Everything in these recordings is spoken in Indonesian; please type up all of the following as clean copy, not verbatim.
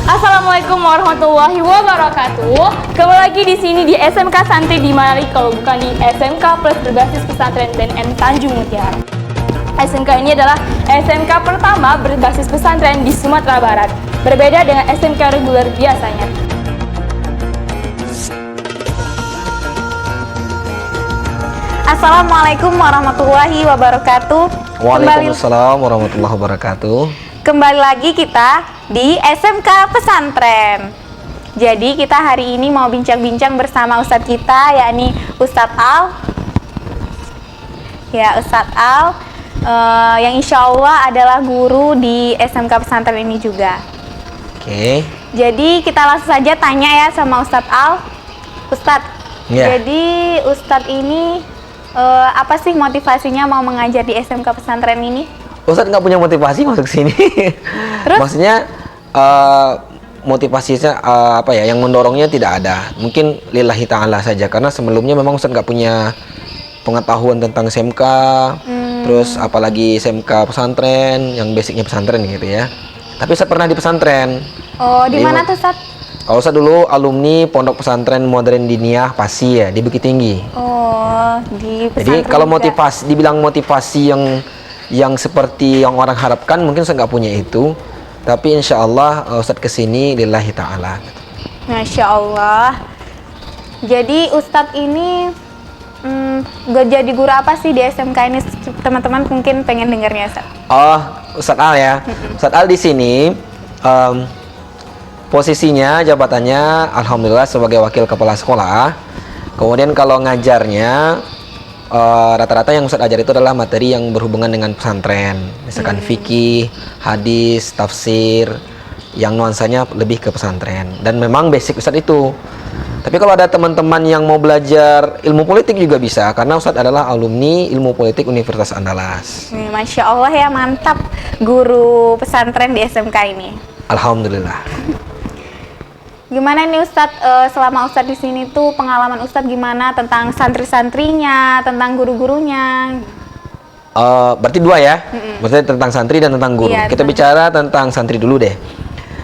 Assalamualaikum warahmatullahi wabarakatuh. Kembali lagi di sini di SMK Santri di mana lagi kalau bukan di SMK Plus berbasis pesantren BNN Tanjung Mutiara. SMK ini adalah SMK pertama berbasis pesantren di Sumatera Barat. Berbeda dengan SMK reguler biasanya. Assalamualaikum warahmatullahi wabarakatuh. Waalaikumsalam warahmatullahi wabarakatuh. Kembali lagi kita di SMK Pesantren. Jadi kita hari ini mau bincang-bincang bersama Ustadz kita, yakni Ustadz Al. Ya, Ustadz Al, yang insya Allah adalah guru di SMK Pesantren ini juga. Oke. Jadi kita langsung saja tanya ya sama Ustadz Al. Ustadz, jadi Ustadz ini apa sih motivasinya mau mengajar di SMK Pesantren ini? Ustadz nggak punya motivasi masuk sini. Terus? Maksudnya motivasinya apa ya? Yang mendorongnya tidak ada. Mungkin lillahi ta'ala saja. Karena sebelumnya memang Ustadz nggak punya pengetahuan tentang SMK. Terus apalagi SMK pesantren, yang basicnya pesantren gitu ya. Tapi Ustadz pernah di pesantren. Oh, di mana tuh Ustadz? Kalau Ustadz dulu alumni Pondok Pesantren Modern Diniyah Pasi ya, di Bukit Tinggi. Oh, di pesantren. Jadi kalau motivasi, dibilang motivasi yang seperti yang orang harapkan, mungkin saya nggak punya itu. Tapi insya Allah Ustadz kesini lillahi ta'ala. Masya Allah. Jadi Ustadz ini gak jadi guru apa sih di SMK ini? Teman-teman mungkin pengen dengarnya Ustadz. Oh, Ustadz Al ya. Ustadz Al di sini posisinya, jabatannya alhamdulillah sebagai wakil kepala sekolah. Kemudian kalau ngajarnya rata-rata yang Ustadz ajar itu adalah materi yang berhubungan dengan pesantren, misalkan fikih, hadis, tafsir, yang nuansanya lebih ke pesantren. Dan memang basic Ustadz itu. Tapi kalau ada teman-teman yang mau belajar ilmu politik juga bisa, karena Ustadz adalah alumni ilmu politik Universitas Andalas. Masya Allah ya, mantap guru pesantren di SMK ini. Alhamdulillah. Gimana nih Ustadz, selama Ustadz di sini tuh pengalaman Ustadz gimana tentang santri-santrinya, tentang guru-gurunya? Berarti dua ya, maksudnya tentang santri dan tentang guru. Iya, Kita bicara tentang santri dulu deh.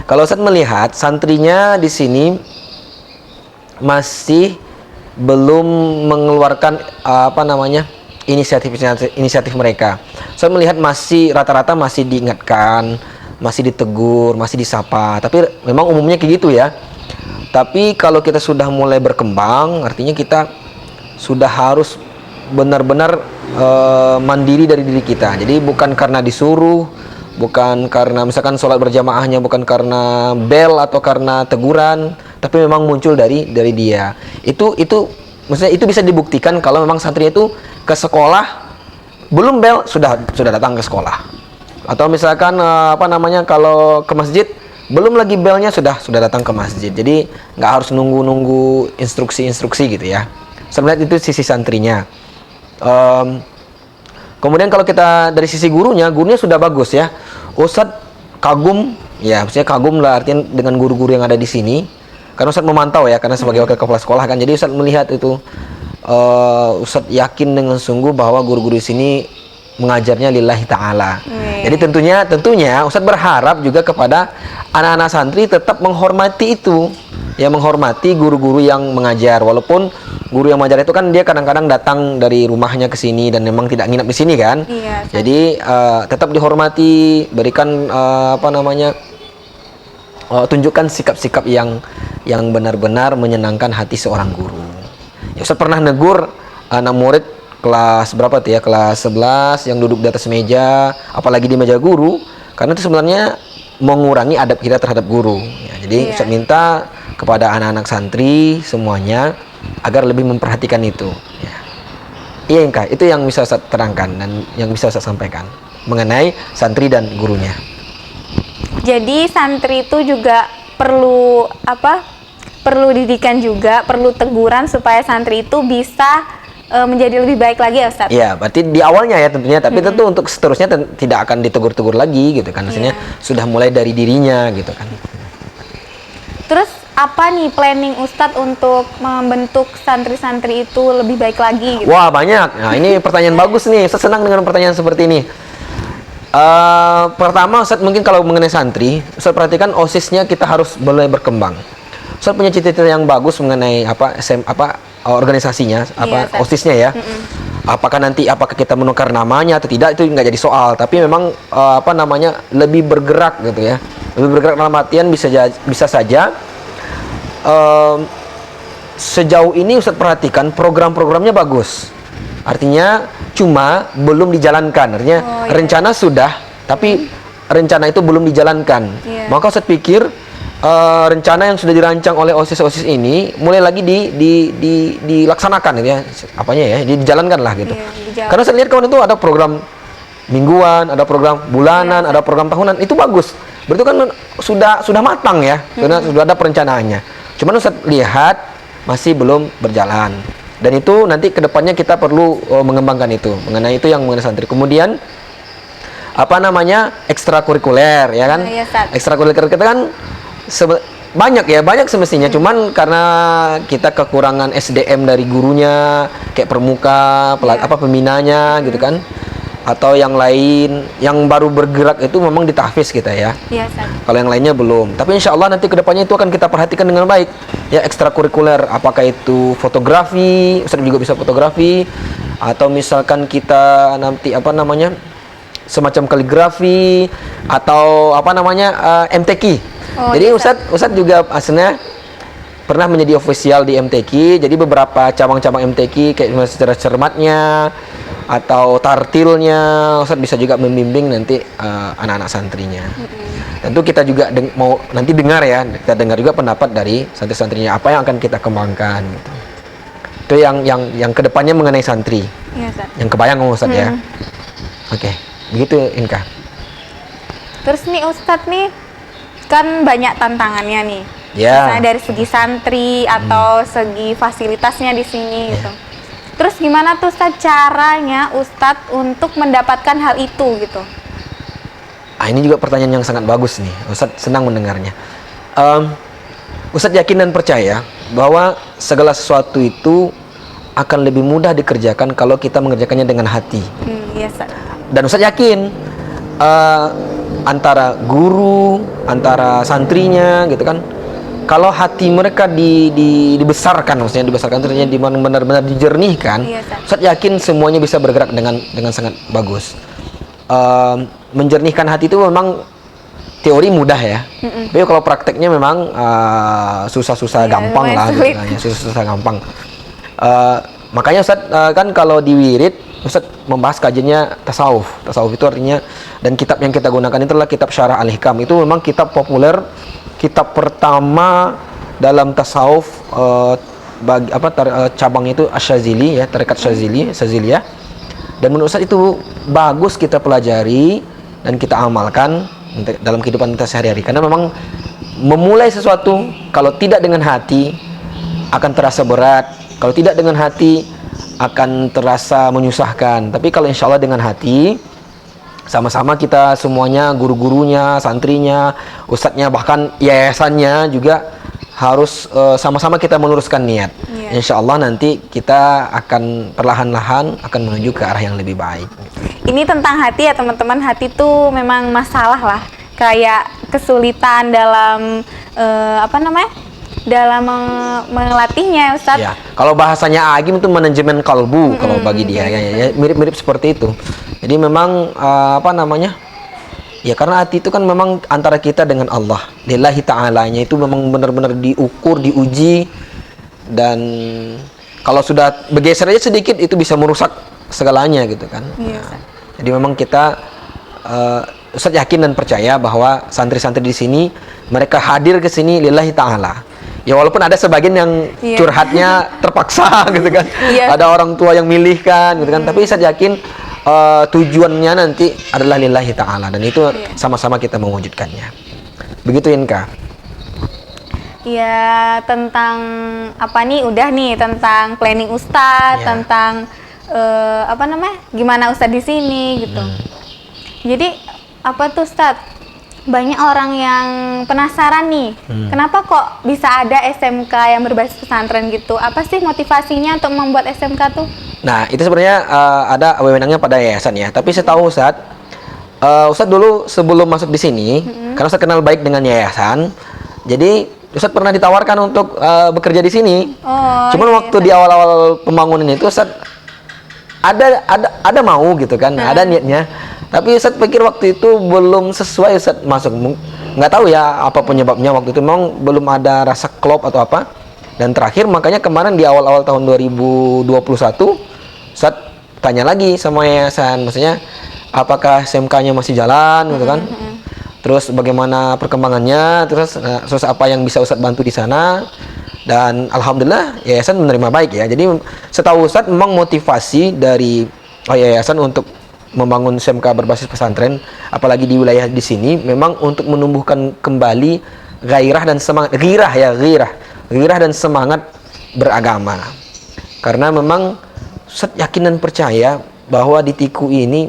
Kalau Ustadz melihat santrinya di sini masih belum mengeluarkan inisiatif mereka. Saya melihat masih rata-rata masih diingatkan, masih ditegur, masih disapa. Tapi memang umumnya kayak gitu ya. Tapi kalau kita sudah mulai berkembang, artinya kita sudah harus benar-benar mandiri dari diri kita. Jadi bukan karena disuruh, bukan karena misalkan sholat berjamaahnya bukan karena bel atau karena teguran, tapi memang muncul dari dia. Itu maksudnya itu bisa dibuktikan kalau memang santri itu ke sekolah belum bel sudah datang ke sekolah. Atau misalkan kalau ke masjid belum lagi belnya sudah datang ke masjid. Jadi nggak harus nunggu instruksi gitu ya. Saya melihat itu sisi santrinya. Kemudian kalau kita dari sisi gurunya sudah bagus ya. Ustadz kagum ya, maksudnya kagum lah artinya dengan guru-guru yang ada di sini. Karena Ustadz memantau ya, karena sebagai wakil kepala sekolah kan. Jadi Ustadz melihat itu, Ustadz yakin dengan sungguh bahwa guru-guru di sini mengajarnya lillahi ta'ala. Jadi tentunya Ustadz berharap juga kepada anak-anak santri tetap menghormati itu. Ya, menghormati guru-guru yang mengajar. Walaupun guru yang mengajar itu kan dia kadang-kadang datang dari rumahnya ke sini dan memang tidak nginap di sini kan. Iya, jadi tetap dihormati, berikan tunjukkan sikap-sikap yang benar-benar menyenangkan hati seorang guru. Ya, Ustadz pernah negur anak murid kelas berapa tuh ya, kelas 11 yang duduk di atas meja, apalagi di meja guru, karena itu sebenarnya mengurangi adab kita terhadap guru ya. Jadi Ustadz minta kepada anak-anak santri semuanya agar lebih memperhatikan itu ya. Iya Kak, itu yang bisa Ustadz terangkan dan yang bisa Ustadz sampaikan mengenai santri dan gurunya. Jadi santri itu juga perlu didikan juga, perlu teguran supaya santri itu bisa menjadi lebih baik lagi ya Ustadz? Iya, berarti di awalnya ya tentunya, tapi tentu untuk seterusnya tidak akan ditegur-tegur lagi gitu kan. Maksudnya sudah mulai dari dirinya gitu kan. Terus apa nih planning Ustadz untuk membentuk santri-santri itu lebih baik lagi gitu? Wah banyak, nah ini pertanyaan bagus nih, saya senang dengan pertanyaan seperti ini. Pertama Ustadz, mungkin kalau mengenai santri, Ustadz perhatikan OSIS-nya kita harus mulai berkembang. Ustadz punya cita-cita yang bagus mengenai organisasinya, Ustadz. OSIS-nya ya. Apakah kita menukar namanya atau tidak, itu nggak jadi soal. Tapi memang lebih bergerak gitu ya. Lebih bergerak dalam artian bisa saja sejauh ini Ustadz perhatikan program-programnya bagus. Artinya cuma belum dijalankan. Artinya rencana sudah, tapi rencana itu belum dijalankan. Maka Ustadz pikir rencana yang sudah dirancang oleh OSIS ini mulai lagi dilaksanakan gitu ya. Dijalankan lah gitu. Karena saya lihat kemarin itu ada program mingguan, ada program bulanan, ada program tahunan. Itu bagus. Berarti kan sudah matang ya. Sudah ada perencanaannya. Cuman Ustadz lihat masih belum berjalan. Dan itu nanti kedepannya kita perlu mengembangkan itu. Mengenai itu yang mengenai santri. Kemudian ekstrakurikuler ya kan? Ekstrakurikuler kita kan banyak semestinya. Cuman karena kita kekurangan SDM dari gurunya, kayak permuka, pembinanya gitu kan, atau yang lain yang baru bergerak itu memang ditahfiz kita ya. Kalau yang lainnya belum. Tapi insya Allah nanti kedepannya itu akan kita perhatikan dengan baik. Ya, ekstrakurikuler, apakah itu fotografi, Ustaz juga bisa fotografi, atau misalkan kita nanti semacam kaligrafi, atau MTQ. Jadi Ustaz juga aslinya pernah menjadi official di MTQ. Jadi beberapa cabang-cabang MTQ kayak secara cermatnya atau tartilnya, Ustaz bisa juga membimbing nanti anak-anak santrinya. Tentu kita juga mau nanti dengar juga pendapat dari santri-santrinya, apa yang akan kita kembangkan gitu. Itu yang kedepannya mengenai santri. Yang kebayang Ustaz ya. Oke, begitu Inka. Terus nih Ustadz nih, kan banyak tantangannya nih. Misalnya dari segi santri atau segi fasilitasnya di sini gitu. Terus gimana tuh Ustadz caranya Ustadz untuk mendapatkan hal itu gitu? Ini juga pertanyaan yang sangat bagus nih. Ustadz senang mendengarnya. Ustadz yakin dan percaya bahwa segala sesuatu itu akan lebih mudah dikerjakan kalau kita mengerjakannya dengan hati. Dan Ustadz yakin antara guru, antara santrinya gitu kan, kalau hati mereka dibesarkan, maksudnya dibesarkan ternyata benar-benar dijernihkan, Ustadz yakin semuanya bisa bergerak dengan sangat bagus. Menjernihkan hati itu memang teori mudah ya, tapi kalau prakteknya memang susah-susah gampang lah gitu kan, susah-susah gampang. Makanya Ustadz kan kalau di wirid Ustadz membahas kajiannya tasawuf. Tasawuf itu artinya, dan kitab yang kita gunakan itu adalah kitab Syarah Al-Hikam. Itu memang kitab populer, kitab pertama dalam tasawuf, cabang itu Asy-Syadzili ya, tarekat Syadziliyah. Dan menurut Ustadz itu bagus kita pelajari dan kita amalkan dalam kehidupan kita sehari-hari. Karena memang memulai sesuatu kalau tidak dengan hati akan terasa berat. Kalau tidak dengan hati akan terasa menyusahkan. Tapi kalau insya Allah dengan hati, sama-sama kita semuanya, guru-gurunya, santrinya, ustadznya, bahkan yayasannya juga harus sama-sama kita meluruskan niat. Insya Allah nanti kita akan perlahan-lahan akan menuju ke arah yang lebih baik. Ini tentang hati ya teman-teman. Hati tuh memang masalah lah. Kayak kesulitan dalam dalam melatihnya Ustadz. Ya, kalau bahasanya Agim itu manajemen kalbu kalau bagi dia ya, mirip-mirip seperti itu. Jadi memang ya karena hati itu kan memang antara kita dengan Allah. Lillahi ta'alanya itu memang benar-benar diukur, diuji, dan kalau sudah bergeser aja sedikit itu bisa merusak segalanya gitu kan. Jadi memang kita Ustadz yakin dan percaya bahwa santri-santri di sini mereka hadir ke sini lillahi ta'ala. Ya walaupun ada sebagian yang curhatnya terpaksa gitu kan. Ada orang tua yang milihkan gitu kan. Tapi saya yakin tujuannya nanti adalah lillahi ta'ala, dan itu sama-sama kita mewujudkannya. Begitu Inka. Ya, tentang udah nih tentang planning Ustadz, tentang gimana Ustadz di sini gitu. Jadi tuh Ustadz? Banyak orang yang penasaran nih, kenapa kok bisa ada SMK yang berbasis pesantren gitu? Apa sih motivasinya untuk membuat SMK tuh? Nah, itu sebenarnya ada wewenangnya pada yayasan ya. Tapi saya tahu Ustadz, Ustadz dulu sebelum masuk di sini, karena Ustadz kenal baik dengan yayasan, jadi Ustadz pernah ditawarkan untuk bekerja di sini. Oh, Cuman iya, waktu di awal-awal pembangunan itu Ustadz ada mau gitu kan, ada niatnya. Tapi Ustadz pikir waktu itu belum sesuai Ustadz masuk. Nggak tahu ya apa penyebabnya waktu itu, memang belum ada rasa klop atau apa. Dan terakhir makanya kemarin di awal-awal tahun 2021 Ustadz tanya lagi sama yayasan, maksudnya apakah SMK-nya masih jalan gitu kan. Terus bagaimana perkembangannya, terus apa yang bisa Ustadz bantu di sana. Dan alhamdulillah yayasan menerima baik ya. Jadi setahu Ustadz memang motivasi dari yayasan untuk membangun SMK berbasis pesantren, apalagi di wilayah di sini, memang untuk menumbuhkan kembali gairah dan semangat, gairah dan semangat beragama. Karena memang Ustadz yakin dan percaya bahwa di Tiku ini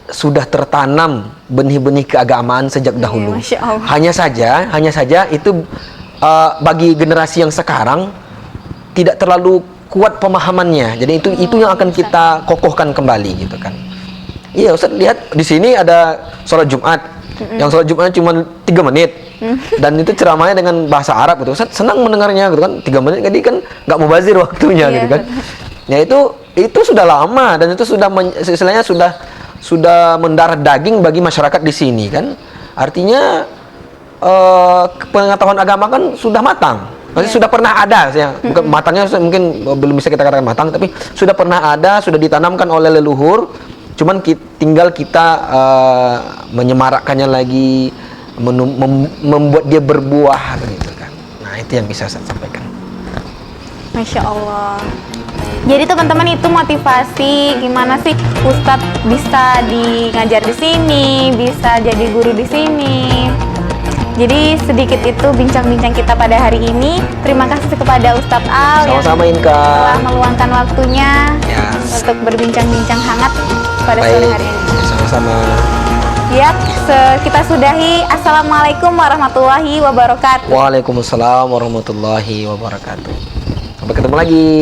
sudah tertanam benih-benih keagamaan sejak dahulu. Masya Allah. Hanya saja itu bagi generasi yang sekarang tidak terlalu kuat pemahamannya. Jadi itu yang akan kita kokohkan kembali gitu kan. Iya, Ustaz lihat di sini ada sholat Jumat. Yang sholat Jumatnya cuma 3 menit. Dan itu ceramahnya dengan bahasa Arab gitu. Ustaz senang mendengarnya gitu kan. 3 menit jadi kan nggak mubazir waktunya gitu kan. Ya itu sudah lama dan itu sudah istilahnya sudah mendarah daging bagi masyarakat di sini kan. Artinya pengetahuan agama kan sudah matang. Maksudnya sudah pernah ada ya. Matangnya mungkin belum bisa kita katakan matang, tapi sudah pernah ada, sudah ditanamkan oleh leluhur. Cuman tinggal kita menyemarakkannya lagi, membuat dia berbuah gitu kan. Nah, itu yang bisa saya sampaikan. Masya Allah. Jadi teman-teman itu motivasi gimana sih Ustadz bisa ngajar di sini, bisa jadi guru di sini. Jadi sedikit itu bincang-bincang kita pada hari ini. Terima kasih kepada Ustadz Al Sama-sama yang Inka. telah meluangkan waktunya untuk berbincang-bincang hangat pada sore hari ini. Sama-sama. Ya, kita sudahi. Assalamualaikum warahmatullahi wabarakatuh. Waalaikumsalam warahmatullahi wabarakatuh. Sampai ketemu lagi.